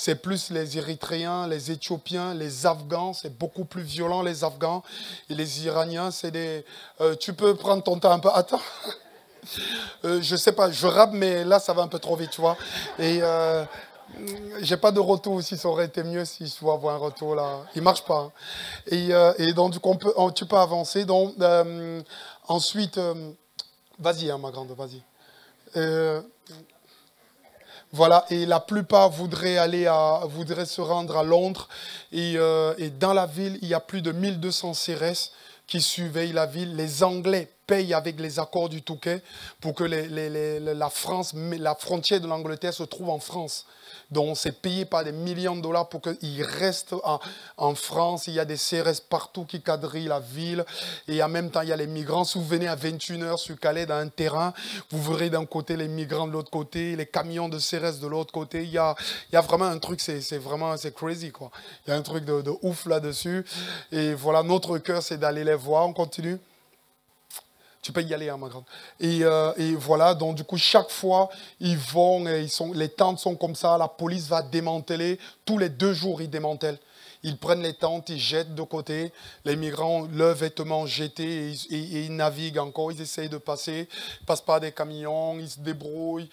c'est plus les Érythréens, les Éthiopiens, les Afghans, c'est beaucoup plus violent les Afghans. Et les Iraniens, c'est des... tu peux prendre ton temps un peu. Attends. Je sais pas, je rappe, mais là, ça va un peu trop vite, tu vois. Et j'ai pas de retour aussi, ça aurait été mieux si je dois avoir un retour là. Il marche pas. Hein. Et donc, du coup, tu peux avancer. Donc, ensuite, vas-y, hein, ma grande, vas-y. Euh, Voilà, et la plupart voudraient se rendre à Londres. Et dans la ville, il y a plus de 1200 CRS qui surveillent la ville. Les Anglais payent avec les accords du Touquet pour que la France, la frontière de l'Angleterre se trouve en France. Donc c'est payé par des millions de dollars pour qu'ils restent en France. Il y a des CRS partout qui quadrillent la ville. Et en même temps, il y a les migrants. Si vous venez à 21 heures sur Calais dans un terrain, vous verrez d'un côté les migrants de l'autre côté, les camions de CRS de l'autre côté. Il y a vraiment un truc, c'est crazy, quoi. Il y a un truc de ouf là-dessus. Et voilà, notre cœur, c'est d'aller les voir. On continue. Tu peux y aller, hein, ma grande. Et voilà, donc du coup, chaque fois, ils vont, les tentes sont comme ça, la police va démanteler. Tous les 2 jours, ils démantèlent. Ils prennent les tentes, ils jettent de côté. Les migrants, leurs vêtements jetés, et ils naviguent encore, ils essayent de passer. Ils passent par des camions, ils se débrouillent.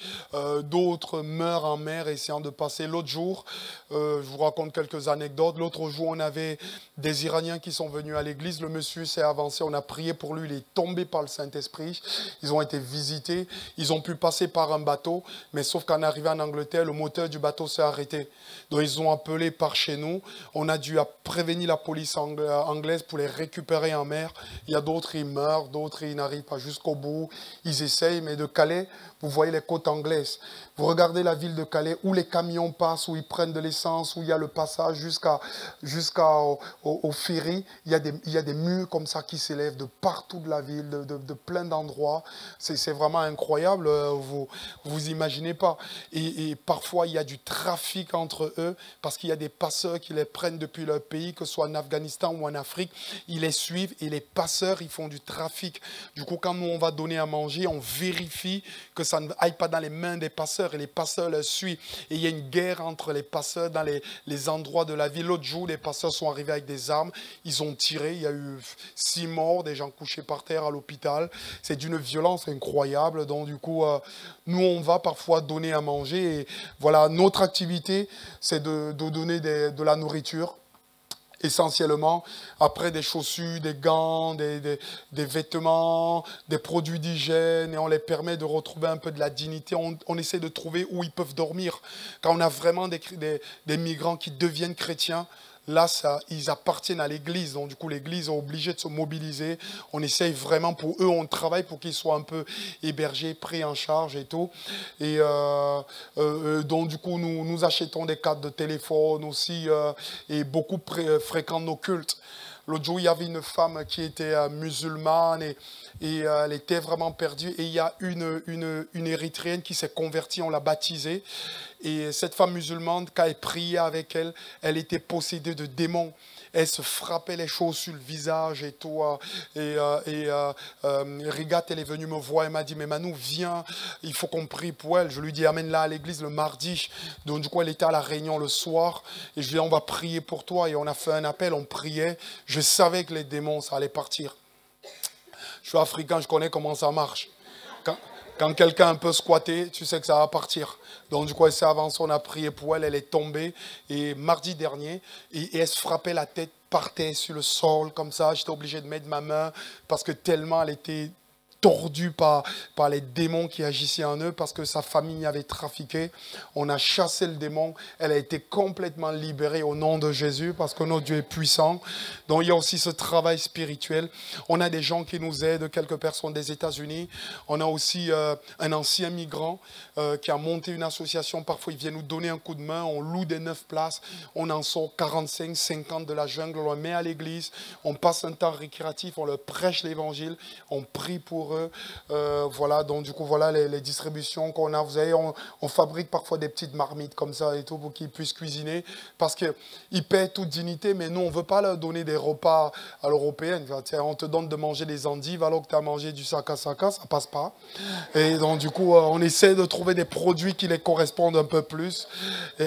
D'autres meurent en mer essayant de passer. L'autre jour, je vous raconte quelques anecdotes. L'autre jour, on avait des Iraniens qui sont venus à l'église. Le monsieur s'est avancé, on a prié pour lui. Il est tombé par le Saint-Esprit. Ils ont été visités. Ils ont pu passer par un bateau. Mais sauf qu'en arrivant en Angleterre, le moteur du bateau s'est arrêté. Donc ils ont appelé par chez nous. On a dû prévenir la police anglaise pour les récupérer en mer. Il y a d'autres, ils meurent. D'autres, ils n'arrivent pas jusqu'au bout. Ils essayent. Mais de Calais, vous voyez les côtes anglaises. Vous regardez la ville de Calais où les camions passent, où ils prennent de l'essence, où il y a le passage jusqu'au ferry. Il y a des murs comme ça qui s'élèvent de partout de la ville, de plein d'endroits. C'est vraiment incroyable. Vous imaginez pas. Et parfois, il y a du trafic entre eux parce qu'il y a des passeurs qui les prennent depuis leur pays, que ce soit en Afghanistan ou en Afrique. Ils les suivent et les passeurs, ils font du trafic. Du coup, quand nous, on va donner à manger, on vérifie que ça ne aille pas dans les mains des passeurs et les passeurs les suivent. Et il y a une guerre entre les passeurs dans les endroits de la ville. L'autre jour, les passeurs sont arrivés avec des armes. Ils ont tiré. Il y a eu 6 morts, des gens couchés par terre à l'hôpital. C'est d'une violence incroyable. Donc, du coup, nous, on va parfois donner à manger. Et voilà, notre activité, c'est de donner de la nourriture. Essentiellement, après des chaussures, des gants, des vêtements, des produits d'hygiène, et on les permet de retrouver un peu de la dignité. On essaie de trouver où ils peuvent dormir. Quand on a vraiment des migrants qui deviennent chrétiens, là, ils appartiennent à l'Église. Donc, du coup, l'Église est obligée de se mobiliser. On essaye vraiment pour eux, on travaille pour qu'ils soient un peu hébergés, pris en charge et tout. Et donc, du coup, nous achetons des cartes de téléphone aussi et beaucoup fréquentent nos cultes. L'autre jour, il y avait une femme qui était musulmane et elle était vraiment perdue. Et il y a une Érythréenne qui s'est convertie, on l'a baptisée. Et cette femme musulmane, quand elle priait avec elle, elle était possédée de démons. Elle se frappait les choses sur le visage et tout. Rigat, elle est venue me voir, elle m'a dit, mais Manou, viens, il faut qu'on prie pour elle. Je lui dis, amène-la à l'église le mardi. Donc du coup, elle était à la réunion le soir. Et je lui ai dit, on va prier pour toi. Et on a fait un appel, on priait. Je savais que les démons, ça allait partir. Je suis africain, je connais comment ça marche. Quand quelqu'un un peu squatté, tu sais que ça va partir. Donc du coup, elle s'est avancée, on a prié pour elle, elle est tombée. Et mardi dernier, et elle se frappait la tête par terre sur le sol, comme ça. J'étais obligé de mettre ma main parce que tellement elle était tordue par les démons qui agissaient en eux, parce que sa famille avait trafiqué. On a chassé le démon. Elle a été complètement libérée au nom de Jésus, parce que notre Dieu est puissant. Donc il y a aussi ce travail spirituel. On a des gens qui nous aident, quelques personnes des États-Unis. On a aussi un ancien migrant qui a monté une association. Parfois, il vient nous donner un coup de main. On loue des 9 places. On en sort 45, 50 de la jungle. On les met à l'église. On passe un temps récréatif. On leur prêche l'évangile. On prie pour heureux. Voilà, donc du coup, voilà les distributions qu'on a. Vous savez, on fabrique parfois des petites marmites comme ça et tout pour qu'ils puissent cuisiner. Parce qu'ils paient toute dignité, mais nous, on ne veut pas leur donner des repas à l'européenne. On te donne de manger des endives alors que tu as mangé du saka, ça passe pas. Et donc, du coup, on essaie de trouver des produits qui les correspondent un peu plus.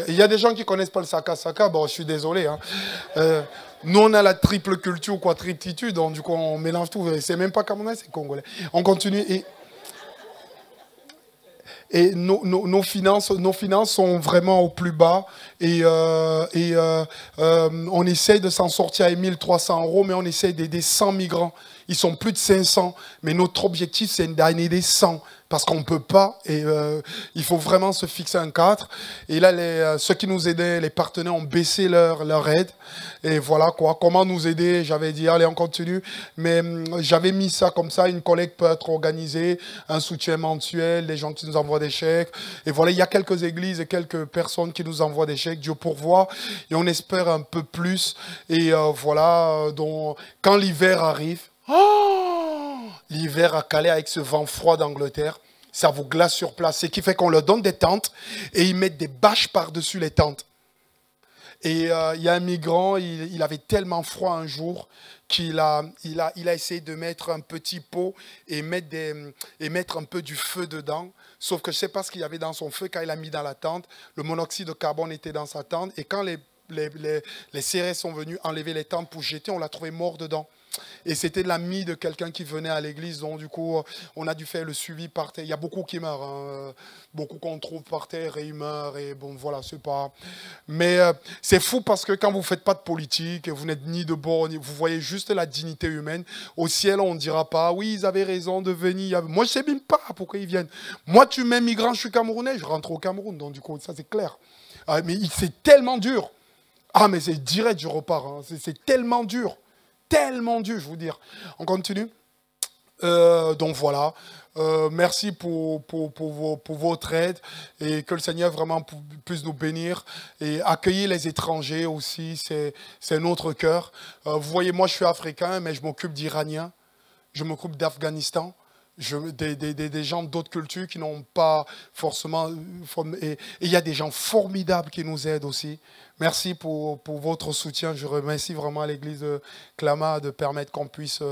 Il y a des gens qui ne connaissent pas le saka, bon, je suis désolé. Hein. Nous, on a la triple culture ou quadriptitude, donc du coup, on mélange tout. C'est même pas camerounais, c'est congolais. On continue et nos finances sont vraiment au plus bas et on essaye de s'en sortir à 1300 €, mais on essaye d'aider 100 migrants. Ils sont plus de 500, mais notre objectif, c'est d'aider 100. Parce qu'on ne peut pas, et il faut vraiment se fixer un cadre. Et là, ceux qui nous aidaient, les partenaires, ont baissé leur aide. Et voilà quoi, comment nous aider. J'avais dit, allez, on continue. Mais j'avais mis ça comme ça, une collecte peut être organisée, un soutien mensuel, des gens qui nous envoient des chèques. Et voilà, il y a quelques églises et quelques personnes qui nous envoient des chèques. Dieu pourvoit. Et on espère un peu plus. Et voilà, donc, quand l'hiver arrive, l'hiver à Calais avec ce vent froid d'Angleterre, ça vous glace sur place. Ce qui fait qu'on leur donne des tentes et ils mettent des bâches par-dessus les tentes. Et il y a un migrant, il avait tellement froid un jour qu'il a essayé de mettre un petit pot et mettre un peu du feu dedans. Sauf que je ne sais pas ce qu'il y avait dans son feu quand il a mis dans la tente. Le monoxyde de carbone était dans sa tente. Et quand les CRS sont venus enlever les tentes pour jeter, on l'a trouvé mort dedans. Et c'était l'ami de quelqu'un qui venait à l'église, donc du coup, on a dû faire le suivi par terre. Il y a beaucoup qui meurent, hein. Beaucoup qu'on trouve par terre et ils meurent, et bon, voilà, c'est pas... Mais c'est fou parce que quand vous ne faites pas de politique, vous n'êtes ni de bord, vous voyez juste la dignité humaine. Au ciel, on ne dira pas, oui, ils avaient raison de venir. Moi, je ne sais même pas pourquoi ils viennent. Moi, tu m'es migrant, je suis camerounais, je rentre au Cameroun, donc du coup, ça c'est clair. Mais c'est tellement dur. Ah, mais c'est direct, je repars. Hein. C'est tellement dur. Tellement dur, je vous dire. On continue. Donc voilà. Merci pour votre aide et que le Seigneur vraiment puisse nous bénir et accueillir les étrangers aussi. C'est notre cœur. Vous voyez, moi je suis africain, mais je m'occupe d'Iraniens. Je m'occupe d'Afghanistan. Des gens d'autres cultures qui n'ont pas forcément... Et il y a des gens formidables qui nous aident aussi. Merci pour votre soutien. Je remercie vraiment l'église de Clama de permettre qu'on puisse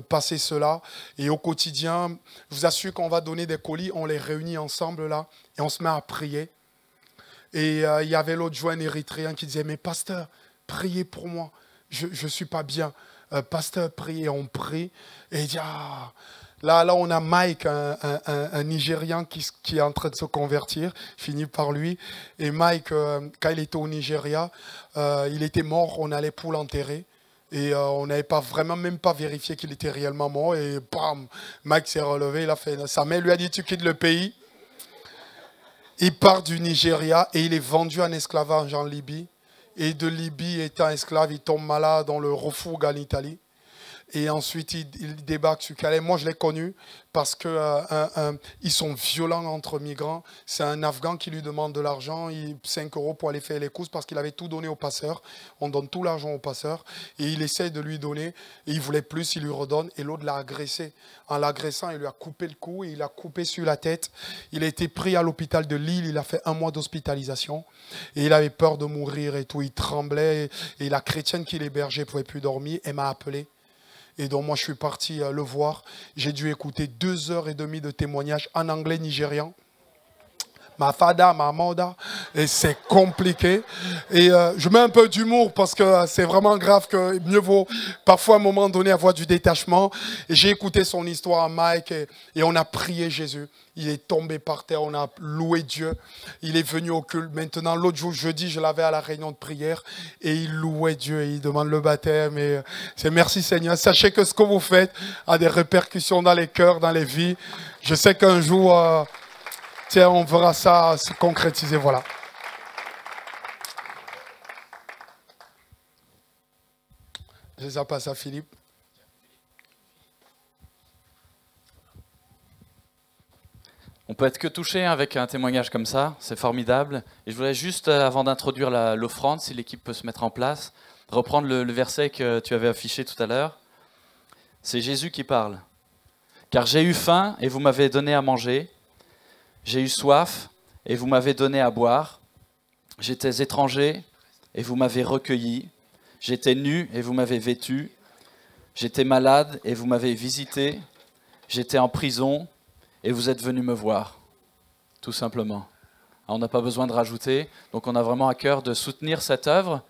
passer cela. Et au quotidien, je vous assure qu'on va donner des colis, on les réunit ensemble là et on se met à prier. Et il y avait l'autre joint érythréen qui disait, mais pasteur, priez pour moi. Je ne suis pas bien. Pasteur, priez. On prie. Et il dit, ah... Là, on a Mike, un Nigérian qui est en train de se convertir. Je finis par lui. Et Mike, quand il était au Nigeria, il était mort. On allait pour l'enterrer. Et on n'avait pas vraiment même pas vérifié qu'il était réellement mort. Et bam, Mike s'est relevé. Il a fait, sa mère lui a dit, tu quittes le pays. Il part du Nigeria et il est vendu en esclavage en Libye. Et de Libye, étant esclave, il tombe malade dans le refourgue en Italie. Et ensuite, il débarque sur Calais. Moi, je l'ai connu parce qu'ils sont violents entre migrants. C'est un Afghan qui lui demande de l'argent, 5 € pour aller faire les courses parce qu'il avait tout donné au passeur. On donne tout l'argent au passeur. Et il essaye de lui donner. Et il voulait plus, il lui redonne. Et l'autre l'a agressé. En l'agressant, il lui a coupé le cou et il a coupé sur la tête. Il a été pris à l'hôpital de Lille. Il a fait 1 mois d'hospitalisation. Et il avait peur de mourir et tout. Il tremblait. Et la chrétienne qui l'hébergeait ne pouvait plus dormir. Elle m'a appelé. Et donc moi je suis parti le voir. J'ai dû écouter 2h30 de témoignages en anglais nigérian. Ma fada, ma moda, et c'est compliqué. Et je mets un peu d'humour parce que c'est vraiment grave que mieux vaut parfois à un moment donné avoir du détachement. Et j'ai écouté son histoire à Mike et on a prié Jésus. Il est tombé par terre, on a loué Dieu. Il est venu au culte. Maintenant, l'autre jour, jeudi, je l'avais à la réunion de prière et il louait Dieu et il demande le baptême. Et c'est merci Seigneur. Sachez que ce que vous faites a des répercussions dans les cœurs, dans les vies. Je sais qu'un jour... tiens, on verra ça se concrétiser, voilà. Je ça passe à Philippe. On peut être que touché avec un témoignage comme ça, c'est formidable. Et je voudrais juste, avant d'introduire l'offrande, si l'équipe peut se mettre en place, reprendre le verset que tu avais affiché tout à l'heure. C'est Jésus qui parle. Car j'ai eu faim et vous m'avez donné à manger. J'ai eu soif et vous m'avez donné à boire. J'étais étranger et vous m'avez recueilli. J'étais nu et vous m'avez vêtu. J'étais malade et vous m'avez visité. J'étais en prison et vous êtes venus me voir. Tout simplement. On n'a pas besoin de rajouter. Donc on a vraiment à cœur de soutenir cette œuvre.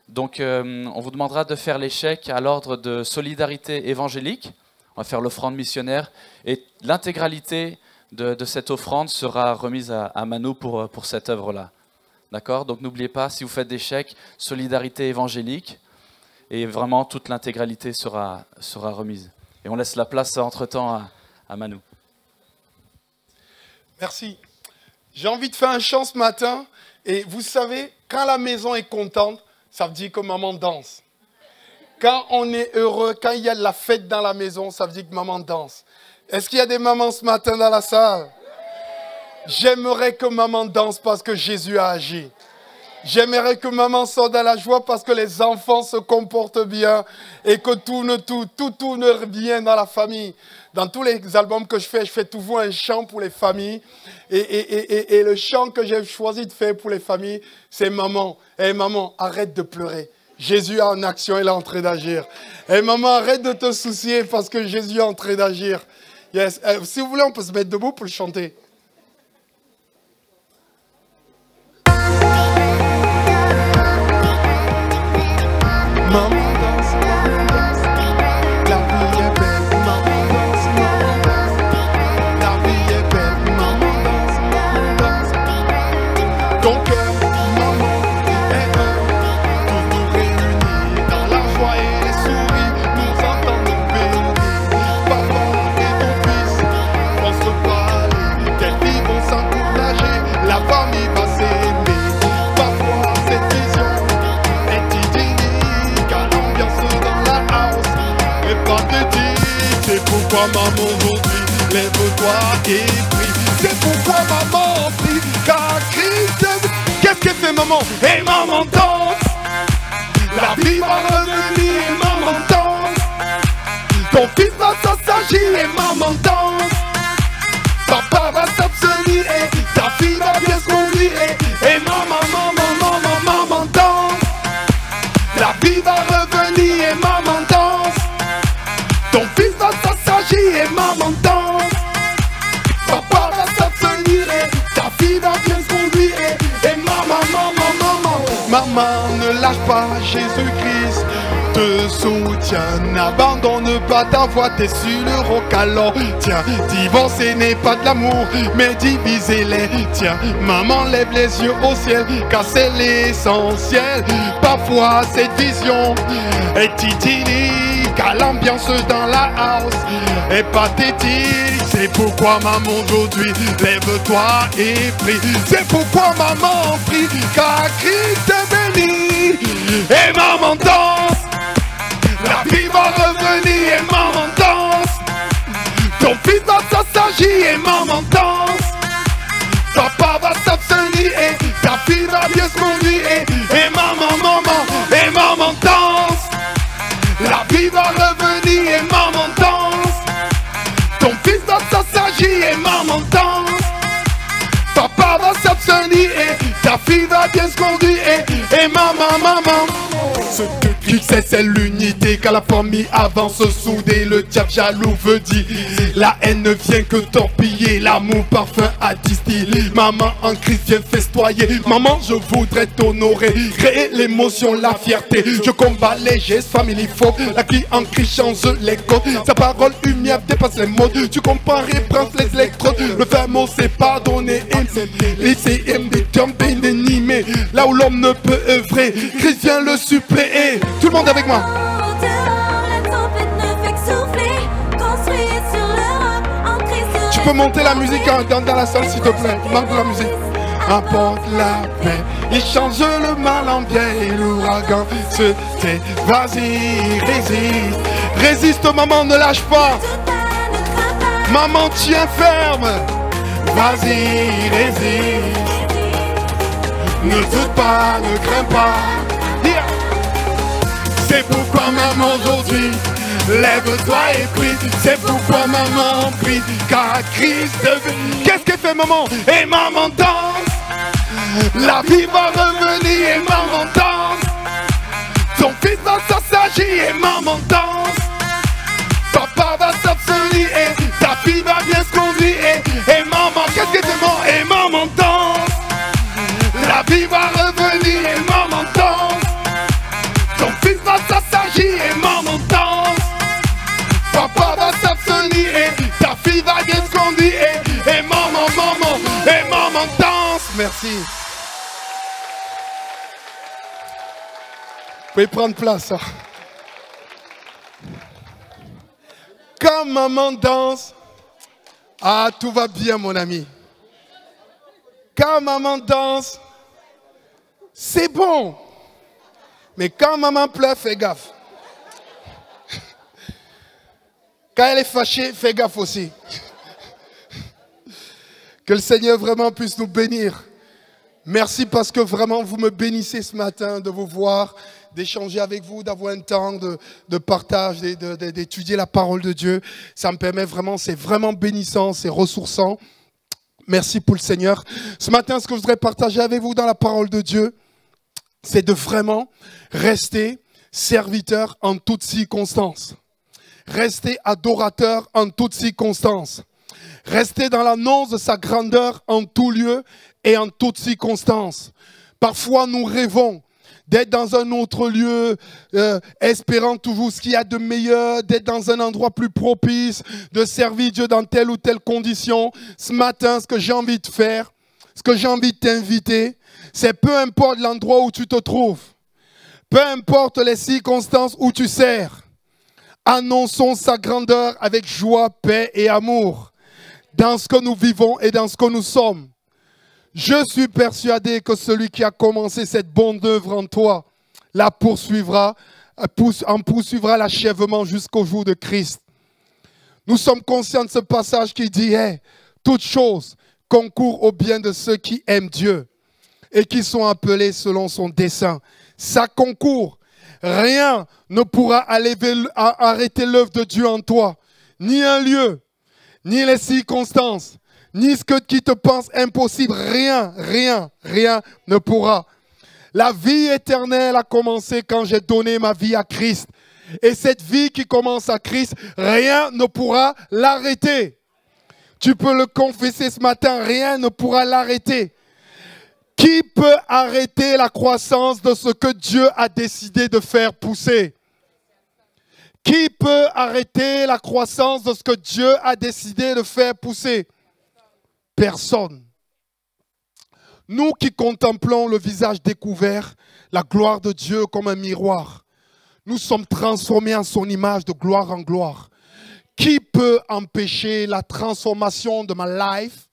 Donc on vous demandera de faire les chèques à l'ordre de solidarité évangélique. On va faire l'offrande missionnaire et l'intégralité de cette offrande sera remise à Manu pour cette œuvre-là. D'accord? Donc n'oubliez pas, si vous faites des chèques, solidarité évangélique, et vraiment toute l'intégralité sera remise. Et on laisse la place entre-temps à Manu. Merci. J'ai envie de faire un chant ce matin, et vous savez, quand la maison est contente, ça veut dire que maman danse. Quand on est heureux, quand il y a de la fête dans la maison, ça veut dire que maman danse. Est-ce qu'il y a des mamans ce matin dans la salle? J'aimerais que maman danse parce que Jésus a agi. J'aimerais que maman sorte dans la joie parce que les enfants se comportent bien et que tout tourne bien dans la famille. Dans tous les albums que je fais toujours un chant pour les familles. Et le chant que j'ai choisi de faire pour les familles, c'est maman. Hey, maman, arrête de pleurer. Jésus est en action, il est en train d'agir. Et maman, arrête de te soucier parce que Jésus est en train d'agir. Yes. Si vous voulez, on peut se mettre debout pour le chanter. Maman danse, la vie est belle. Maman danse, la vie est belle. Maman danse, ton cœur, maman, est heureux. Tous nous réunis dans la joie et les souris, nous entendons bénir. Papa et ton fils vont se parler, tes filles vont s'encourager, la famille va s'aimer. Parfois cette vision est idyllique, à l'ambiance dans la house, mais pas de dire. C'est pourquoi maman aujourd'hui, lève-toi et prie. C'est pourquoi maman prie, car Christ est... Qu'est-ce qu'elle fait maman? Et maman danse, la vie va revenir et maman danse. Ton fils va s'assagir et maman danse. Papa va s'abstenir et ta fille va bien se conduire et maman danse. La vie va revenir et maman danse. Ton fils va s'assagir et maman danse. Papa va s'abstenir et ta fille va bien se conduire et maman. Maman, ne lâche pas, Jésus-Christ te soutient. N'abandonne pas ta voix, t'es sur le roc alors. Tiens, divorcer n'est pas de l'amour, mais diviser-les. Tiens, maman, lève les yeux au ciel, car c'est l'essentiel. Parfois, cette vision est idyllique, à l'ambiance dans la house est pathétique. C'est pourquoi maman aujourd'hui, lève-toi et prie. C'est pourquoi maman prie, car Christ est béni. Et maman danse, la vie va revenir et maman danse. Ton fils va s'assagir et maman danse. Papa va s'abstenir et ta fille va bien se conduire et maman danse. La vie va revenir et maman danse. Ton fils va s'assagir et maman danse. Papa va s'abstenir et ta fille va bien se conduire et maman. Ce que c'est l'unité, quand la famille avance soudée. Le diable jaloux veut dire la haine ne vient que torpiller l'amour parfum à distiller. Maman en Christ vient festoyer. Maman, je voudrais t'honorer, créer l'émotion, la fierté. Je combats les gestes family faux. La vie en Christ change les codes. Sa parole humiliée dépasse les modes. Tu compares et prends les électrodes. Le vrai mot c'est pardonner. Laisser aimer, tomber, dénimer. Là où l'homme ne peut œuvrer, Christ vient le suppléer. Tout le monde avec moi. Tu peux monter la musique dans la salle s'il te plaît. Manque la musique. Apporte la paix, il change le mal en bien et l'ouragan se tait. Vas-y, résiste, résiste maman, ne lâche pas. Maman, tiens ferme. Vas-y, résiste. Ne doute pas, ne crains pas. C'est pourquoi maman aujourd'hui, Lève-toi et prie, c'est pourquoi maman prie, car Christ devient. Qu'est-ce que fait maman? Et maman danse. La vie va revenir et maman danse. Son fils va s'assagir et maman danse. Papa va s'abstenir et ta fille va bien se conduire et maman, qu'est-ce que c'est bon? Et maman danse. La vie va revenir et maman danse. Ton fils va s'assagir et maman danse. Papa va s'abstenir et ta fille va bien se conduire et maman danse. Merci. Vous pouvez prendre place. Hein. Quand maman danse, ah, tout va bien, mon ami. Quand maman danse, c'est bon. Mais quand maman pleure, fais gaffe. Quand elle est fâchée, fais gaffe aussi. Que le Seigneur vraiment puisse nous bénir. Merci parce que vraiment vous me bénissez ce matin de vous voir, d'échanger avec vous, d'avoir un temps de partage, d'étudier la parole de Dieu. Ça me permet vraiment, c'est vraiment bénissant, c'est ressourçant. Merci pour le Seigneur. Ce matin, ce que je voudrais partager avec vous dans la parole de Dieu, c'est de vraiment rester serviteur en toutes circonstances. Rester adorateur en toutes circonstances. Rester dans l'annonce de sa grandeur en tout lieu et en toutes circonstances. Parfois, nous rêvons d'être dans un autre lieu, espérant toujours ce qu'il y a de meilleur, d'être dans un endroit plus propice, de servir Dieu dans telle ou telle condition. Ce matin, ce que j'ai envie de faire, ce que j'ai envie de t'inviter, c'est peu importe l'endroit où tu te trouves, peu importe les circonstances où tu sers, annonçons sa grandeur avec joie, paix et amour dans ce que nous vivons et dans ce que nous sommes. Je suis persuadé que celui qui a commencé cette bonne œuvre en toi la poursuivra, en poursuivra l'achèvement jusqu'au jour de Christ. Nous sommes conscients de ce passage qui dit hey, « Toutes choses concourent au bien de ceux qui aiment Dieu et qui sont appelés selon son dessein. » Ça concourt. Rien ne pourra arrêter l'œuvre de Dieu en toi. Ni un lieu, ni les circonstances, ni ce qui te pense impossible. Rien ne pourra. La vie éternelle a commencé quand j'ai donné ma vie à Christ. Et cette vie qui commence à Christ, rien ne pourra l'arrêter. Tu peux le confesser ce matin, rien ne pourra l'arrêter. Qui peut arrêter la croissance de ce que Dieu a décidé de faire pousser? Qui peut arrêter la croissance de ce que Dieu a décidé de faire pousser? Personne. Nous qui contemplons le visage découvert, la gloire de Dieu comme un miroir, nous sommes transformés en son image de gloire en gloire. Qui peut empêcher la transformation de ma life?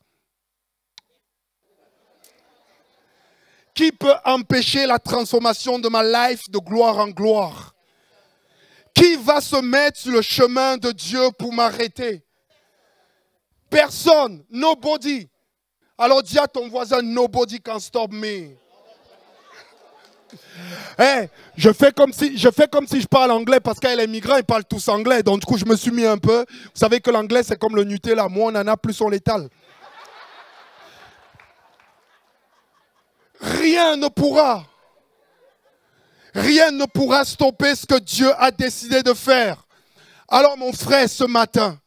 Qui peut empêcher la transformation de ma life de gloire en gloire? Qui va se mettre sur le chemin de Dieu pour m'arrêter? Personne. Nobody. Alors dis à ton voisin, nobody can stop me. Hey, je fais comme si je parle anglais parce qu'elle est migrant, ils parlent tous anglais. Donc du coup, je me suis mis un peu. Vous savez que l'anglais, c'est comme le Nutella. Moins on en a, plus on l'étale. Rien ne pourra stopper ce que Dieu a décidé de faire. Alors mon frère, ce matin,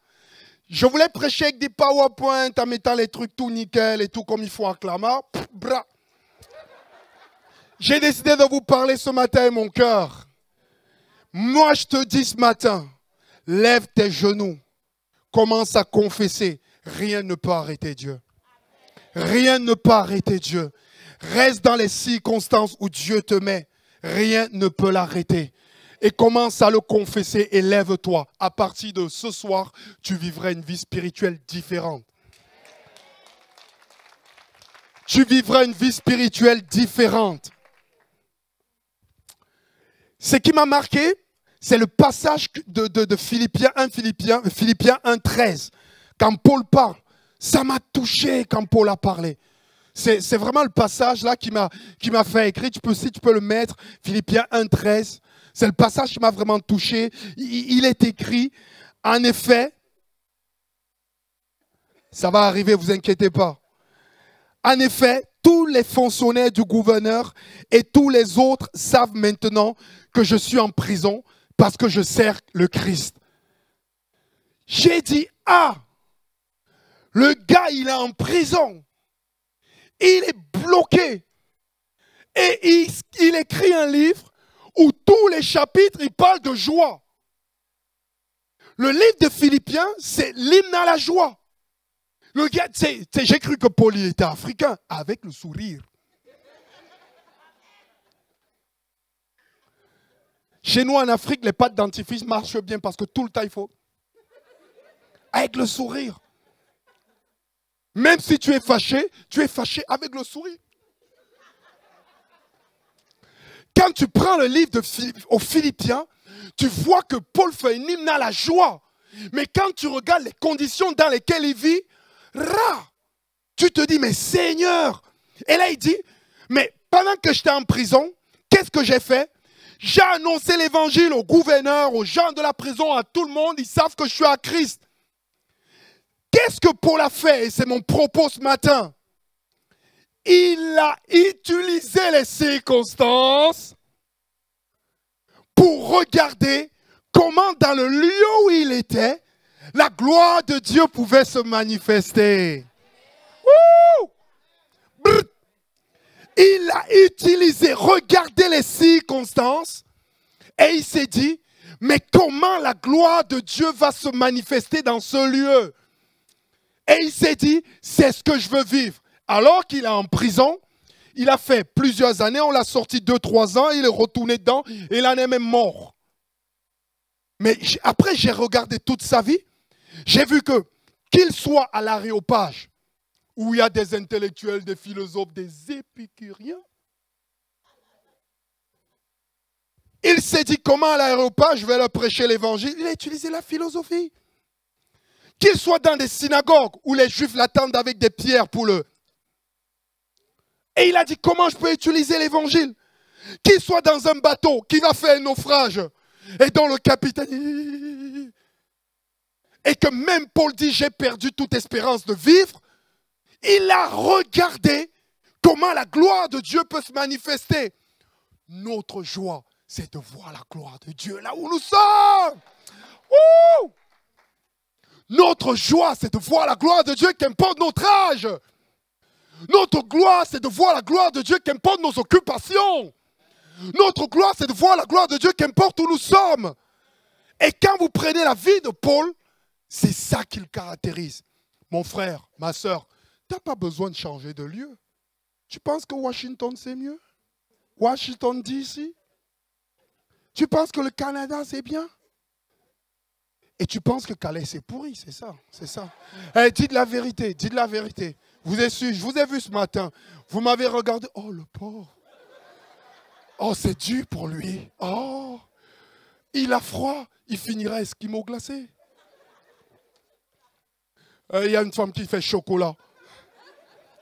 je voulais prêcher avec des PowerPoint en mettant les trucs tout nickel et tout comme il faut en clamant. J'ai décidé de vous parler ce matin mon cœur. Moi, je te dis ce matin, lève tes genoux, commence à confesser. Rien ne peut arrêter Dieu. Rien ne peut arrêter Dieu. Reste dans les circonstances où Dieu te met. Rien ne peut l'arrêter. Et commence à le confesser et lève-toi. À partir de ce soir, tu vivras une vie spirituelle différente. Tu vivras une vie spirituelle différente. Ce qui m'a marqué, c'est le passage de Philippiens 1:13. Quand Paul parle, ça m'a touché quand Paul a parlé. C'est vraiment le passage là qui m'a fait écrire. Si tu peux le mettre, Philippiens 1:13. C'est le passage qui m'a vraiment touché. Il est écrit, en effet, ça va arriver, vous inquiétez pas. En effet, tous les fonctionnaires du gouverneur et tous les autres savent maintenant que je suis en prison parce que je sers le Christ. J'ai dit, ah, le gars, il est en prison. Il est bloqué. Et il écrit un livre où tous les chapitres, il parle de joie. Le livre de Philippiens, c'est l'hymne à la joie. Le gars, j'ai cru que Paul il était africain, avec le sourire. Chez nous en Afrique, les pâtes dentifrice marchent bien parce que tout le temps il faut. Avec le sourire. Même si tu es fâché avec le sourire. Quand tu prends le livre aux Philippiens, tu vois que Paul fait un hymne à la joie. Mais quand tu regardes les conditions dans lesquelles il vit, tu te dis, mais Seigneur. Et là, il dit, mais pendant que j'étais en prison, qu'est-ce que j'ai fait? J'ai annoncé l'évangile au gouverneur, aux gens de la prison, à tout le monde. Ils savent que je suis à Christ. Qu'est-ce que Paul a fait? Et c'est mon propos ce matin. Il a utilisé les circonstances pour regarder comment dans le lieu où il était, la gloire de Dieu pouvait se manifester. Il a utilisé, regardé les circonstances et il s'est dit, mais comment la gloire de Dieu va se manifester dans ce lieu? Et il s'est dit, c'est ce que je veux vivre. Alors qu'il est en prison, il a fait plusieurs années, on l'a sorti 2-3 ans, il est retourné dedans et il en est même mort. Mais après, j'ai regardé toute sa vie, j'ai vu que, qu'il soit à l'Aréopage, où il y a des intellectuels, des philosophes, des épicuriens, il s'est dit comment à l'Aréopage je vais leur prêcher l'évangile. Il a utilisé la philosophie. Qu'il soit dans des synagogues où les Juifs l'attendent avec des pierres pour le... Et il a dit comment je peux utiliser l'évangile. Qu'il soit dans un bateau qui va faire un naufrage et dont le capitaine... Et que même Paul dit j'ai perdu toute espérance de vivre. Il a regardé comment la gloire de Dieu peut se manifester. Notre joie, c'est de voir la gloire de Dieu là où nous sommes. Ouh! Notre joie, c'est de voir la gloire de Dieu, qu'importe notre âge. Notre gloire, c'est de voir la gloire de Dieu, qu'importe nos occupations. Notre gloire, c'est de voir la gloire de Dieu, qu'importe où nous sommes. Et quand vous prenez la vie de Paul, c'est ça qui le caractérise. Mon frère, ma soeur, tu n'as pas besoin de changer de lieu. Tu penses que Washington, c'est mieux? Washington DC? Tu penses que le Canada, c'est bien? Et tu penses que Calais, c'est pourri, c'est ça, c'est ça. Eh, dites la vérité, dites la vérité. Vous êtes su, je vous ai vu ce matin. Vous m'avez regardé. Oh, le pauvre. Oh, c'est dur pour lui. Oh, il a froid. Il finira esquimau glacé. Il y a une femme qui fait chocolat.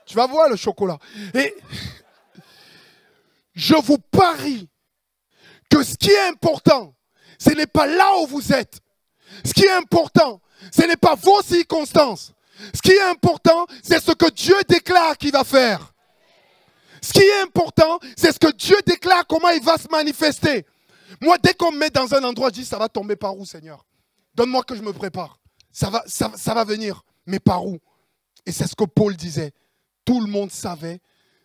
Tu vas voir le chocolat. Et je vous parie que ce qui est important, ce n'est pas là où vous êtes. Ce qui est important, ce n'est pas vos circonstances. Ce qui est important, c'est ce que Dieu déclare qu'il va faire. Ce qui est important, c'est ce que Dieu déclare comment il va se manifester. Moi, dès qu'on me met dans un endroit, je dis, ça va tomber par où, Seigneur? Donne-moi que je me prépare. Ça va venir, mais par où? Et c'est ce que Paul disait. Tout le monde savait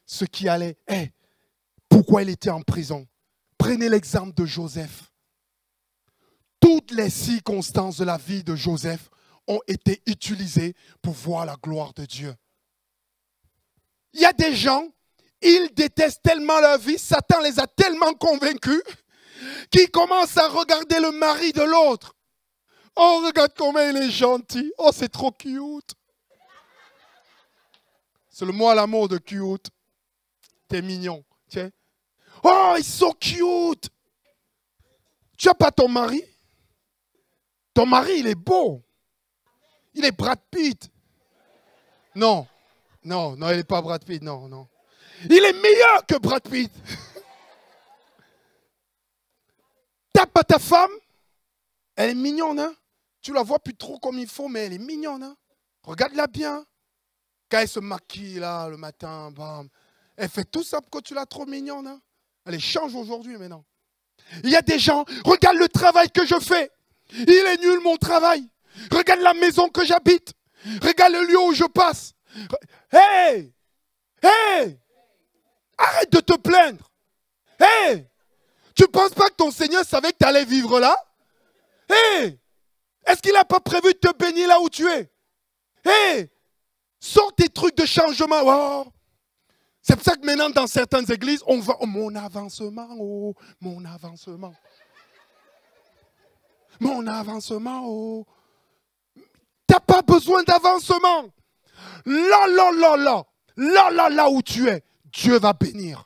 ce qui allait. Pourquoi il était en prison? Prenez l'exemple de Joseph. Toutes les circonstances de la vie de Joseph ont été utilisées pour voir la gloire de Dieu. Il y a des gens, ils détestent tellement leur vie, Satan les a tellement convaincus, qu'ils commencent à regarder le mari de l'autre. Oh, regarde comment il est gentil. Oh, c'est trop cute. C'est le mot à la mode, cute. T'es mignon. Tiens. Oh, ils sont cute. Tu n'as pas ton mari? Ton mari, il est beau. Il est Brad Pitt. Non, il n'est pas Brad Pitt, non. Il est meilleur que Brad Pitt. pas ta femme? Elle est mignonne, hein? Tu la vois plus trop comme il faut, mais elle est mignonne, hein? Regarde-la bien. Quand elle se maquille, là, le matin, bam. Elle fait tout ça pour que tu la trouves mignonne, hein? Elle change aujourd'hui, maintenant. Il y a des gens, regarde le travail que je fais. Il est nul, mon travail. Regarde la maison que j'habite. Regarde le lieu où je passe. Hey! Hey! Arrête de te plaindre. Hey! Tu penses pas que ton Seigneur savait que tu allais vivre là? Hey! Est-ce qu'il n'a pas prévu de te bénir là où tu es? Hey! Sors tes trucs de changement. Oh. C'est pour ça que maintenant, dans certaines églises, on va... Oh, mon avancement, oh, mon avancement. Mon avancement, oh. T'as pas besoin d'avancement. Là où tu es, Dieu va bénir.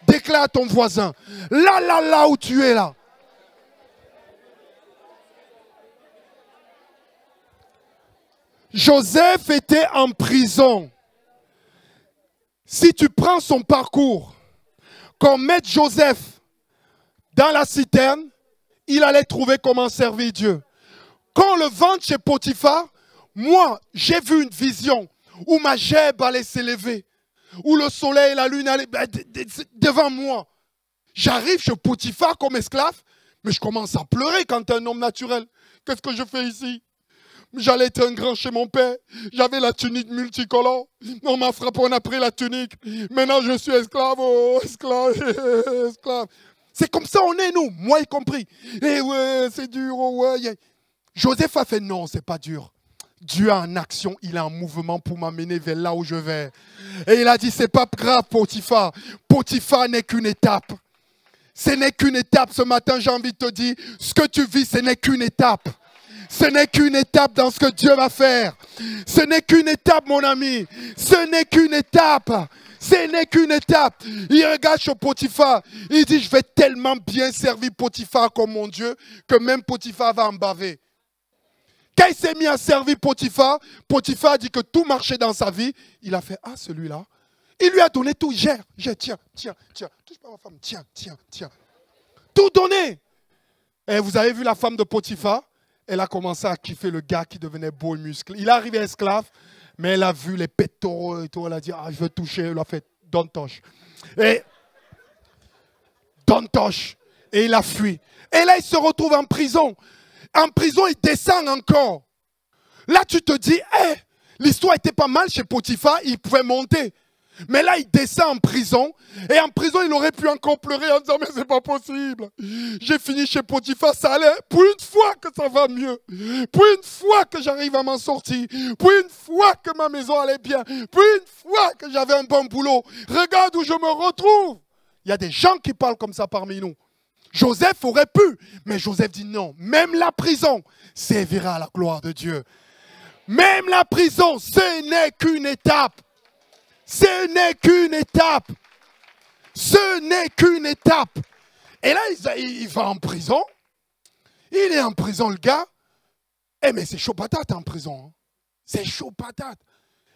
Déclare à ton voisin, là où tu es là. Joseph était en prison. Si tu prends son parcours, qu'on mette Joseph dans la citerne, il allait trouver comment servir Dieu. Quand on le vend chez Potiphar, moi, j'ai vu une vision où ma gèbe allait s'élever, où le soleil et la lune allaient devant moi. J'arrive chez Potiphar comme esclave, mais je commence à pleurer quand tu es un homme naturel. Qu'est-ce que je fais ici? J'allais être un grand chez mon père. J'avais la tunique multicolore. On m'a frappé, on a pris la tunique. Maintenant, je suis esclave. Oh, esclave, esclave. C'est comme ça on est, nous, moi y compris. Et ouais, c'est dur. Oh, ouais. Joseph a fait non, c'est pas dur. Dieu est en action, il est en mouvement pour m'amener vers là où je vais. Et il a dit, c'est pas grave, Potiphar. Potiphar n'est qu'une étape. Ce n'est qu'une étape. Ce matin, j'ai envie de te dire, ce que tu vis, ce n'est qu'une étape. Ce n'est qu'une étape dans ce que Dieu va faire. Ce n'est qu'une étape, mon ami. Ce n'est qu'une étape. Ce n'est qu'une étape. Il regarde sur Potiphar. Il dit, je vais tellement bien servir Potiphar comme mon Dieu que même Potiphar va en baver. Quand il s'est mis à servir Potiphar, Potiphar a dit que tout marchait dans sa vie. Il a fait, ah, celui-là. Il lui a donné tout. Gère, tiens. Touche pas ma femme. Tiens. Tout donné. Et vous avez vu la femme de Potiphar? Elle a commencé à kiffer le gars qui devenait beau et musclé. Il est arrivé esclave, mais elle a vu les pectoraux et tout. Elle a dit, ah, je veux toucher. Elle a fait, don't touch. Et don't touch. Et il a fui. Et là, il se retrouve en prison. En prison, il descend encore. Là, tu te dis, hey, l'histoire était pas mal chez Potiphar, il pouvait monter. Mais là, il descend en prison. Et en prison, il aurait pu encore pleurer en disant, mais c'est pas possible. J'ai fini chez Potiphar, ça allait. Pour une fois que ça va mieux. Pour une fois que j'arrive à m'en sortir. Pour une fois que ma maison allait bien. Pour une fois que j'avais un bon boulot. Regarde où je me retrouve. Il y a des gens qui parlent comme ça parmi nous. Joseph aurait pu. Mais Joseph dit non. Même la prison servira à la gloire de Dieu. Même la prison, ce n'est qu'une étape. Ce n'est qu'une étape. Ce n'est qu'une étape. Et là, il va en prison. Il est en prison, le gars. Eh, mais c'est chaud patate en prison. Hein. C'est chaud patate.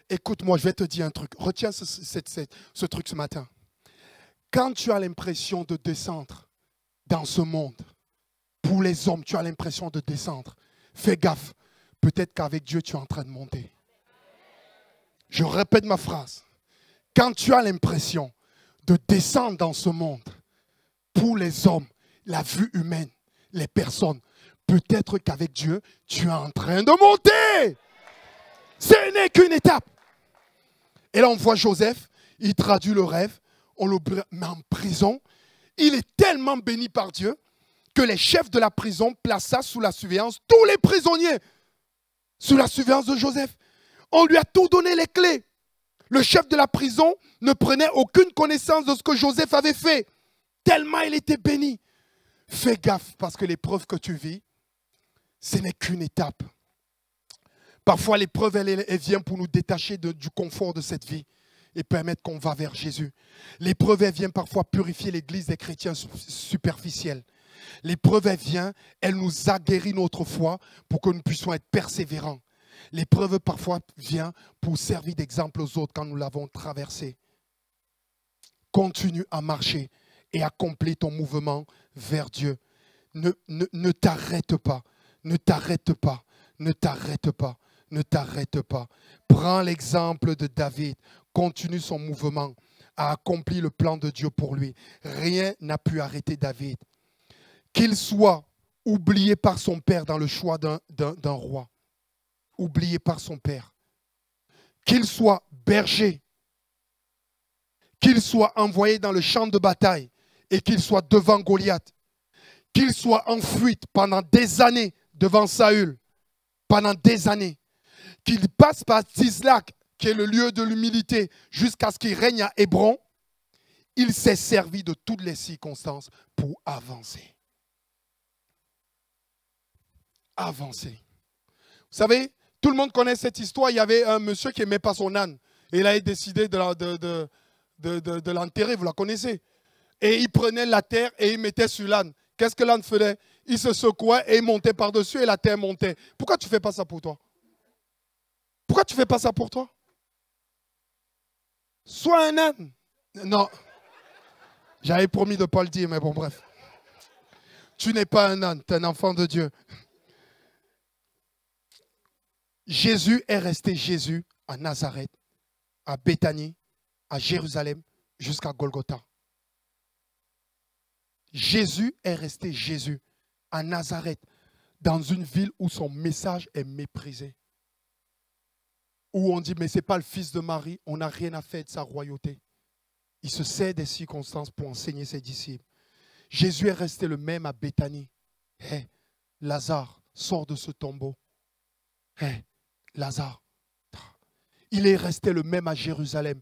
Écoute-moi, je vais te dire un truc. Retiens ce truc ce matin. Quand tu as l'impression de descendre dans ce monde, pour les hommes, tu as l'impression de descendre. Fais gaffe. Peut-être qu'avec Dieu, tu es en train de monter. Je répète ma phrase. Quand tu as l'impression de descendre dans ce monde, pour les hommes, la vue humaine, les personnes, peut-être qu'avec Dieu, tu es en train de monter. Ce n'est qu'une étape. Et là, on voit Joseph, il traduit le rêve, on le met en prison. Il est tellement béni par Dieu que les chefs de la prison plaça sous la surveillance tous les prisonniers, sous la surveillance de Joseph. On lui a tout donné, les clés. Le chef de la prison ne prenait aucune connaissance de ce que Joseph avait fait, tellement il était béni. Fais gaffe, parce que l'épreuve que tu vis, ce n'est qu'une étape. Parfois, l'épreuve, elle vient pour nous détacher du confort de cette vie et permettre qu'on va vers Jésus. L'épreuve, elle vient parfois purifier l'église des chrétiens superficiels. L'épreuve, elle vient, elle nous aguerrit notre foi pour que nous puissions être persévérants. L'épreuve parfois vient pour servir d'exemple aux autres quand nous l'avons traversé. Continue à marcher et accomplis ton mouvement vers Dieu. ne t'arrête pas. Ne t'arrête pas. Ne t'arrête pas. Ne t'arrête pas. Prends l'exemple de David. Continue son mouvement. A accompli le plan de Dieu pour lui. Rien n'a pu arrêter David. Qu'il soit oublié par son père dans le choix d'un roi. Oublié par son père. Qu'il soit berger. Qu'il soit envoyé dans le champ de bataille et qu'il soit devant Goliath. Qu'il soit en fuite pendant des années devant Saül. Pendant des années. Qu'il passe par Tislac, qui est le lieu de l'humilité, jusqu'à ce qu'il règne à Hébron. Il s'est servi de toutes les circonstances pour avancer. Avancer. Vous savez, tout le monde connaît cette histoire. Il y avait un monsieur qui n'aimait pas son âne. Et il a décidé de l'enterrer, vous la connaissez. Et il prenait la terre et il mettait sur l'âne. Qu'est-ce que l'âne faisait? Il se secouait et il montait par-dessus et la terre montait. Pourquoi tu ne fais pas ça pour toi? Pourquoi tu ne fais pas ça pour toi? Sois un âne. Non. J'avais promis de ne pas le dire, mais bon, bref. Tu n'es pas un âne, tu es un enfant de Dieu. Jésus est resté Jésus à Nazareth, à Béthanie, à Jérusalem, jusqu'à Golgotha. Jésus est resté Jésus à Nazareth, dans une ville où son message est méprisé. Où on dit, mais ce n'est pas le fils de Marie, on n'a rien à faire de sa royauté. Il se sert des circonstances pour enseigner ses disciples. Jésus est resté le même à Béthanie. Hey, Lazare, sort de ce tombeau. Hey, Lazare. Il est resté le même à Jérusalem,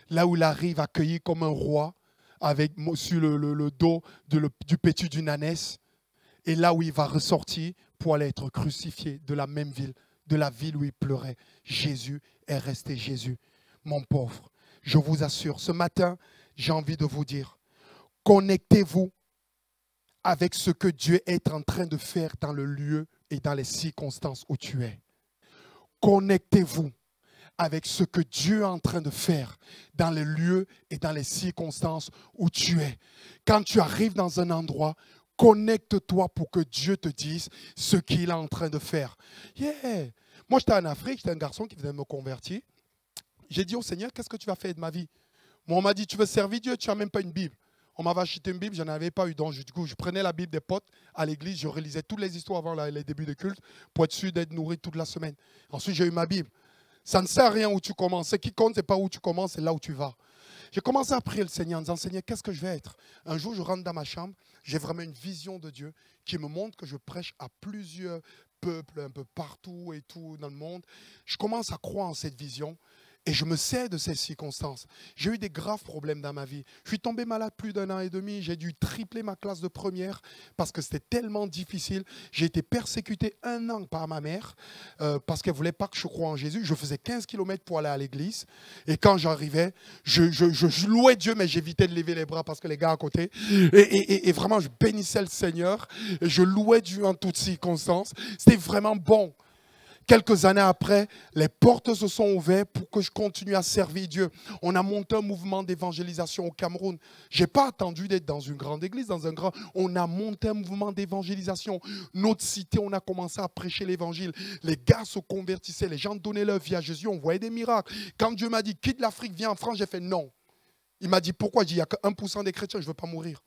là où il arrive accueilli comme un roi, avec sur le dos du pétu d'une ânesse, et là où il va ressortir pour aller être crucifié de la même ville, de la ville où il pleurait. Jésus est resté Jésus. Mon pauvre, je vous assure, ce matin, j'ai envie de vous dire, connectez-vous avec ce que Dieu est en train de faire dans le lieu et dans les circonstances où tu es. Connectez-vous avec ce que Dieu est en train de faire dans les lieux et dans les circonstances où tu es. Quand tu arrives dans un endroit, connecte-toi pour que Dieu te dise ce qu'il est en train de faire. Yeah. Moi, j'étais en Afrique, j'étais un garçon qui venait de me convertir. J'ai dit au Seigneur, qu'est-ce que tu vas faire de ma vie? Moi, on m'a dit, tu veux servir Dieu, tu n'as même pas une Bible. On m'avait acheté une Bible, je n'en avais pas eu. Donc, du coup, je prenais la Bible des potes à l'église, je relisais toutes les histoires avant les débuts de culte pour être sûr d'être nourri toute la semaine. Ensuite, j'ai eu ma Bible. Ça ne sert à rien où tu commences. Ce qui compte, ce n'est pas où tu commences, c'est là où tu vas. J'ai commencé à prier le Seigneur en disant, Seigneur, qu'est-ce que je vais être? Un jour, je rentre dans ma chambre, j'ai vraiment une vision de Dieu qui me montre que je prêche à plusieurs peuples un peu partout et tout dans le monde. Je commence à croire en cette vision. Et je me sers de ces circonstances. J'ai eu des graves problèmes dans ma vie. Je suis tombé malade plus d'1 an et demi. J'ai dû tripler ma classe de première parce que c'était tellement difficile. J'ai été persécuté 1 an par ma mère parce qu'elle ne voulait pas que je croie en Jésus. Je faisais 15 km pour aller à l'église. Et quand j'arrivais, je louais Dieu, mais j'évitais de lever les bras parce que les gars à côté. Et vraiment, je bénissais le Seigneur. Et je louais Dieu en toutes circonstances. C'était vraiment bon. Quelques années après, les portes se sont ouvertes pour que je continue à servir Dieu. On a monté un mouvement d'évangélisation au Cameroun. Je n'ai pas attendu d'être dans une grande église, On a monté un mouvement d'évangélisation. Notre cité, on a commencé à prêcher l'évangile. Les gars se convertissaient, les gens donnaient leur vie à Jésus, on voyait des miracles. Quand Dieu m'a dit, quitte l'Afrique, viens en France, j'ai fait non. Il m'a dit, pourquoi? J'ai dit, il n'y a que 1% des chrétiens, je ne veux pas mourir.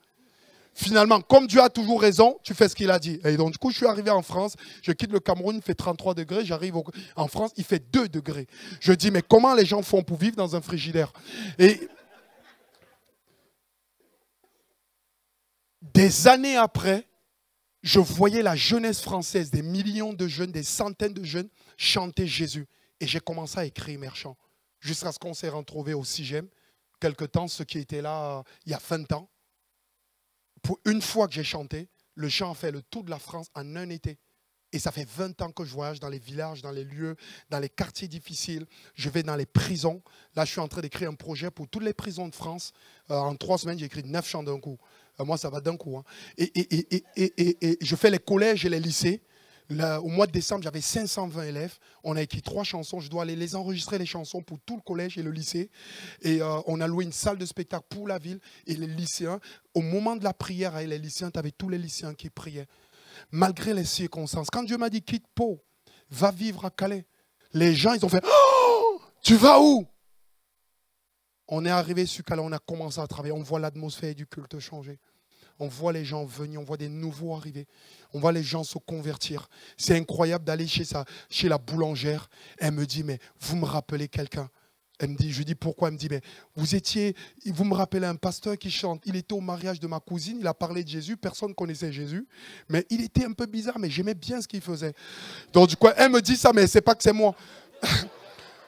Finalement, comme Dieu a toujours raison, tu fais ce qu'il a dit. Et donc, du coup, je suis arrivé en France. Je quitte le Cameroun, il fait 33 degrés. J'arrive en France, il fait 2 degrés. Je dis, mais comment les gens font pour vivre dans un frigidaire? Et des années après, je voyais la jeunesse française, des millions de jeunes, des centaines de jeunes chanter Jésus. Et j'ai commencé à écrire mes chants. Jusqu'à ce qu'on s'est retrouvé au 6e. Quelque temps, ceux qui étaient là il y a 20 ans. Pour une fois que j'ai chanté, le chant a fait le tour de la France en un été. Et ça fait 20 ans que je voyage dans les villages, dans les lieux, dans les quartiers difficiles. Je vais dans les prisons. Là, je suis en train d'écrire un projet pour toutes les prisons de France. En 3 semaines, j'ai écrit 9 chants d'un coup. Moi, ça va d'un coup. Hein. Et je fais les collèges et les lycées Là, au mois de décembre, j'avais 520 élèves. On a écrit 3 chansons. Je dois aller les enregistrer, les chansons, pour tout le collège et le lycée. Et on a loué une salle de spectacle pour la ville. Et les lycéens, au moment de la prière avec les lycéens, tu avais tous les lycéens qui priaient. Malgré les circonstances. Quand Dieu m'a dit, quitte Pau, va vivre à Calais. Les gens, ils ont fait, oh, tu vas où? On est arrivé sur Calais, on a commencé à travailler. On voit l'atmosphère du culte changer. On voit les gens venir, on voit des nouveaux arriver. On voit les gens se convertir. C'est incroyable d'aller chez la boulangère. Elle me dit, mais vous me rappelez quelqu'un? Elle me dit, je lui dis pourquoi? Elle me dit, mais vous me rappelez un pasteur qui chante. Il était au mariage de ma cousine, il a parlé de Jésus, personne ne connaissait Jésus. Mais il était un peu bizarre, mais j'aimais bien ce qu'il faisait. Donc du coup, elle me dit ça, mais c'est pas que c'est moi.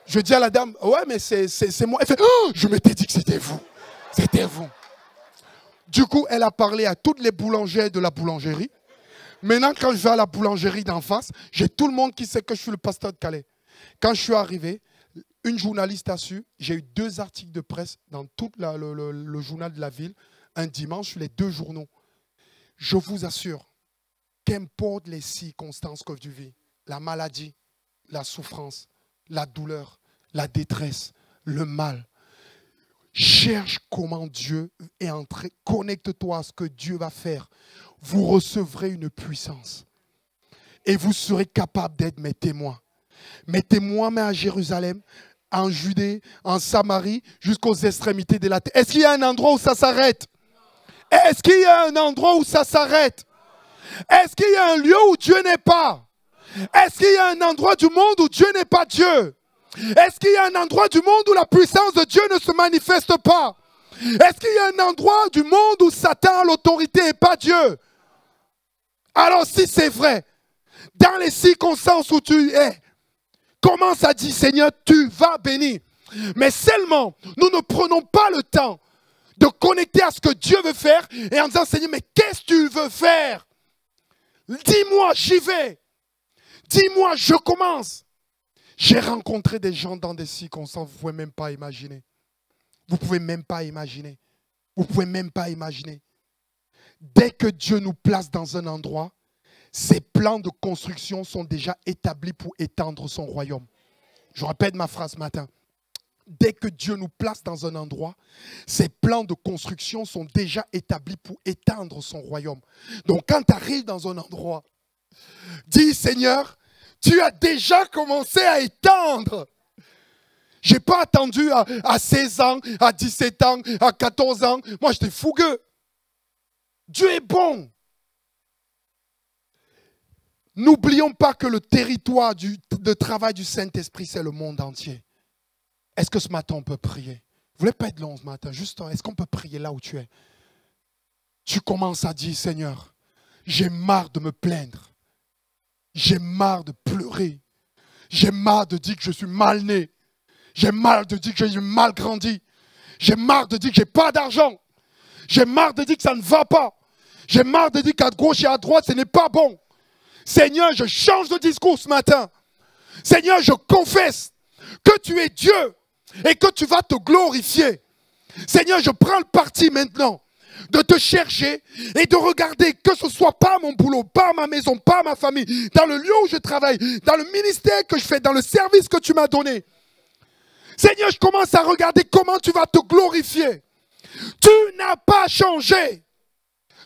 Je dis à la dame, ouais, mais c'est moi. Elle fait, oh, je m'étais dit que c'était vous. C'était vous. Du coup, elle a parlé à toutes les boulangères de la boulangerie. Maintenant, quand je vais à la boulangerie d'en face, j'ai tout le monde qui sait que je suis le pasteur de Calais. Quand je suis arrivé, une journaliste a su, j'ai eu 2 articles de presse dans tout le journal de la ville, un dimanche sur les 2 journaux. Je vous assure, qu'importe les circonstances que tu vis, la maladie, la souffrance, la douleur, la détresse, le mal, cherche comment Dieu est entré. Connecte-toi à ce que Dieu va faire. Vous recevrez une puissance. Et vous serez capable d'être mes témoins. Mes témoins, mais à Jérusalem, en Judée, en Samarie, jusqu'aux extrémités de la terre. Est-ce qu'il y a un endroit où ça s'arrête? Est-ce qu'il y a un endroit où ça s'arrête? Est-ce qu'il y a un lieu où Dieu n'est pas? Est-ce qu'il y a un endroit du monde où Dieu n'est pas Dieu? Est-ce qu'il y a un endroit du monde où la puissance de Dieu ne se manifeste pas? Est-ce qu'il y a un endroit du monde où Satan a l'autorité et pas Dieu? Alors si c'est vrai, dans les circonstances où tu es, commence à dire, Seigneur, tu vas bénir. Mais seulement, nous ne prenons pas le temps de connecter à ce que Dieu veut faire et en disant, Seigneur, mais qu'est-ce que tu veux faire? Dis-moi, j'y vais. Dis-moi, je commence. J'ai rencontré des gens dans des circonstances, vous ne pouvez même pas imaginer. Vous ne pouvez même pas imaginer. Vous ne pouvez même pas imaginer. Dès que Dieu nous place dans un endroit, ses plans de construction sont déjà établis pour étendre son royaume. Je répète ma phrase ce matin. Dès que Dieu nous place dans un endroit, ses plans de construction sont déjà établis pour étendre son royaume. Donc quand tu arrives dans un endroit, dis Seigneur, tu as déjà commencé à étendre. Je n'ai pas attendu à 16 ans, à 17 ans, à 14 ans. Moi, j'étais fougueux. Dieu est bon. N'oublions pas que le territoire de travail du Saint-Esprit, c'est le monde entier. Est-ce que ce matin, on peut prier? Vous ne voulez pas être long ce matin, juste, est-ce qu'on peut prier là où tu es? Tu commences à dire, Seigneur, j'ai marre de me plaindre. J'ai marre de pleurer. J'ai marre de dire que je suis mal né. J'ai marre de dire que j'ai mal grandi. J'ai marre de dire que je n'ai pas d'argent. J'ai marre de dire que ça ne va pas. J'ai marre de dire qu'à gauche et à droite, ce n'est pas bon. Seigneur, je change de discours ce matin. Seigneur, je confesse que tu es Dieu et que tu vas te glorifier. Seigneur, je prends le parti maintenant de te chercher et de regarder que ce soit pas mon boulot, pas ma maison, pas ma famille, dans le lieu où je travaille, dans le ministère que je fais, dans le service que tu m'as donné. Seigneur, je commence à regarder comment tu vas te glorifier. Tu n'as pas changé.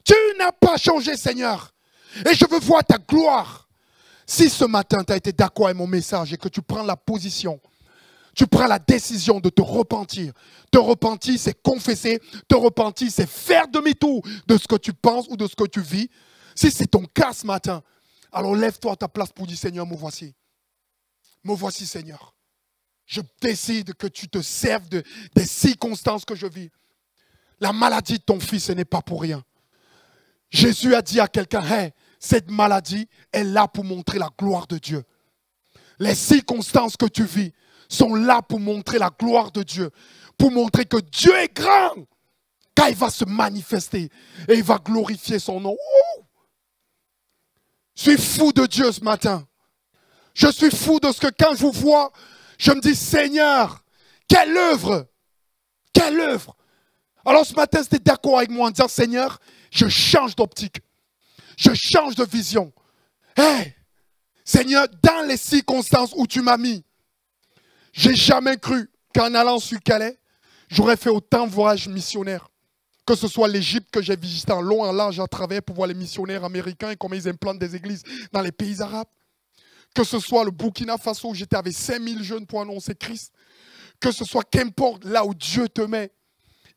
Tu n'as pas changé, Seigneur. Et je veux voir ta gloire. Si ce matin, tu as été d'accord avec mon message et que tu prends la position, tu prends la décision de te repentir. Te repentir, c'est confesser. Te repentir, c'est faire demi-tour de ce que tu penses ou de ce que tu vis. Si c'est ton cas ce matin, alors lève-toi à ta place pour dire, Seigneur, me voici. Me voici, Seigneur. Je décide que tu te serves des circonstances que je vis. La maladie de ton fils, ce n'est pas pour rien. Jésus a dit à quelqu'un, hey, cette maladie est là pour montrer la gloire de Dieu. Les circonstances que tu vis sont là pour montrer la gloire de Dieu. Pour montrer que Dieu est grand. Car il va se manifester et il va glorifier son nom. Ouh! Je suis fou de Dieu ce matin. Je suis fou de ce que quand je vous vois, je me dis, Seigneur, quelle œuvre! Quelle œuvre! Alors ce matin, c'était d'accord avec moi en disant, Seigneur, je change d'optique. Je change de vision. Hey, Seigneur, dans les circonstances où tu m'as mis, j'ai jamais cru qu'en allant sur Calais, j'aurais fait autant de voyages missionnaires. Que ce soit l'Égypte que j'ai visité en long, en large, à travers pour voir les missionnaires américains et comment ils implantent des églises dans les pays arabes. Que ce soit le Burkina Faso où j'étais avec 5000 jeunes pour annoncer Christ. Que ce soit qu'importe là où Dieu te met,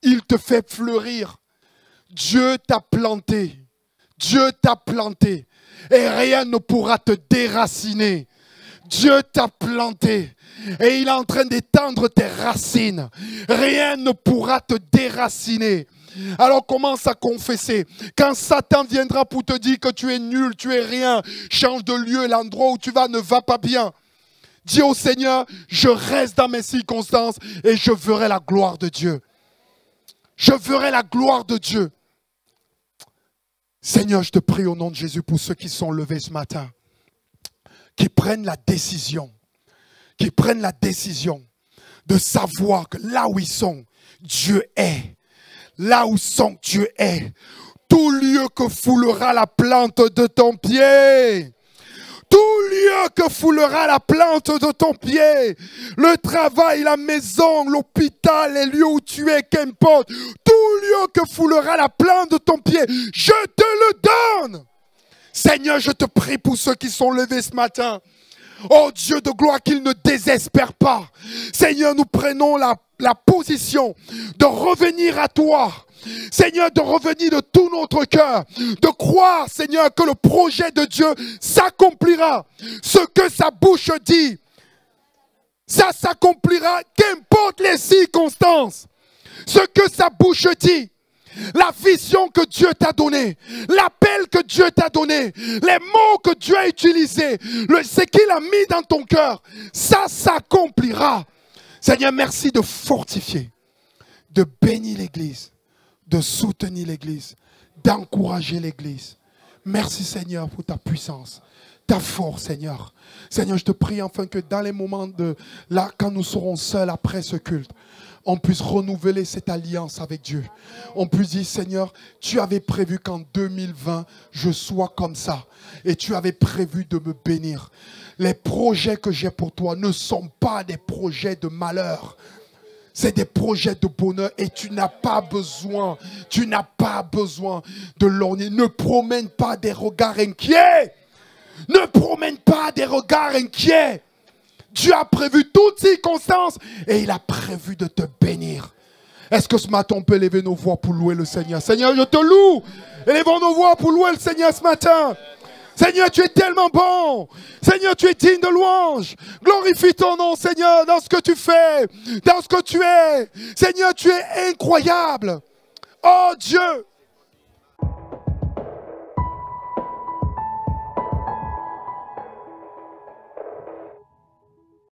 il te fait fleurir. Dieu t'a planté. Dieu t'a planté. Et rien ne pourra te déraciner. Dieu t'a planté. Et il est en train d'étendre tes racines. Rien ne pourra te déraciner. Alors commence à confesser. Quand Satan viendra pour te dire que tu es nul, tu es rien, change de lieu, l'endroit où tu vas ne va pas bien. Dis au Seigneur, je reste dans mes circonstances et je verrai la gloire de Dieu. Je verrai la gloire de Dieu. Seigneur, je te prie au nom de Jésus pour ceux qui sont levés ce matin, qui prennent la décision de savoir que là où ils sont, Dieu est. Là où sont, Dieu est. Tout lieu que foulera la plante de ton pied. Tout lieu que foulera la plante de ton pied. Le travail, la maison, l'hôpital, les lieux où tu es, qu'importe. Tout lieu que foulera la plante de ton pied, je te le donne. Seigneur, je te prie pour ceux qui sont levés ce matin. Oh Dieu de gloire, qu'ils ne désespèrent pas. Seigneur, nous prenons la position de revenir à toi. Seigneur, de revenir de tout notre cœur, de croire, Seigneur, que le projet de Dieu s'accomplira. Ce que sa bouche dit, ça s'accomplira, qu'importe les circonstances. Ce que sa bouche dit, la vision que Dieu t'a donnée, l'appel que Dieu t'a donné, les mots que Dieu a utilisés, ce qu'il a mis dans ton cœur, ça s'accomplira. Seigneur, merci de fortifier, de bénir l'Église, de soutenir l'Église, d'encourager l'Église. Merci Seigneur pour ta puissance, ta force Seigneur. Seigneur, je te prie enfin que dans les moments là, quand nous serons seuls après ce culte, on puisse renouveler cette alliance avec Dieu. On puisse dire, Seigneur, tu avais prévu qu'en 2020, je sois comme ça. Et tu avais prévu de me bénir. Les projets que j'ai pour toi ne sont pas des projets de malheur. C'est des projets de bonheur et tu n'as pas besoin de lorgner. Ne promène pas des regards inquiets. Ne promène pas des regards inquiets. Dieu a prévu toutes circonstances et il a prévu de te bénir. Est-ce que ce matin on peut élever nos voix pour louer le Seigneur? Seigneur, je te loue. Élevons nos voix pour louer le Seigneur ce matin. Seigneur, tu es tellement bon. Seigneur, tu es digne de louange. Glorifie ton nom, Seigneur, dans ce que tu fais, dans ce que tu es. Seigneur, tu es incroyable. Oh Dieu,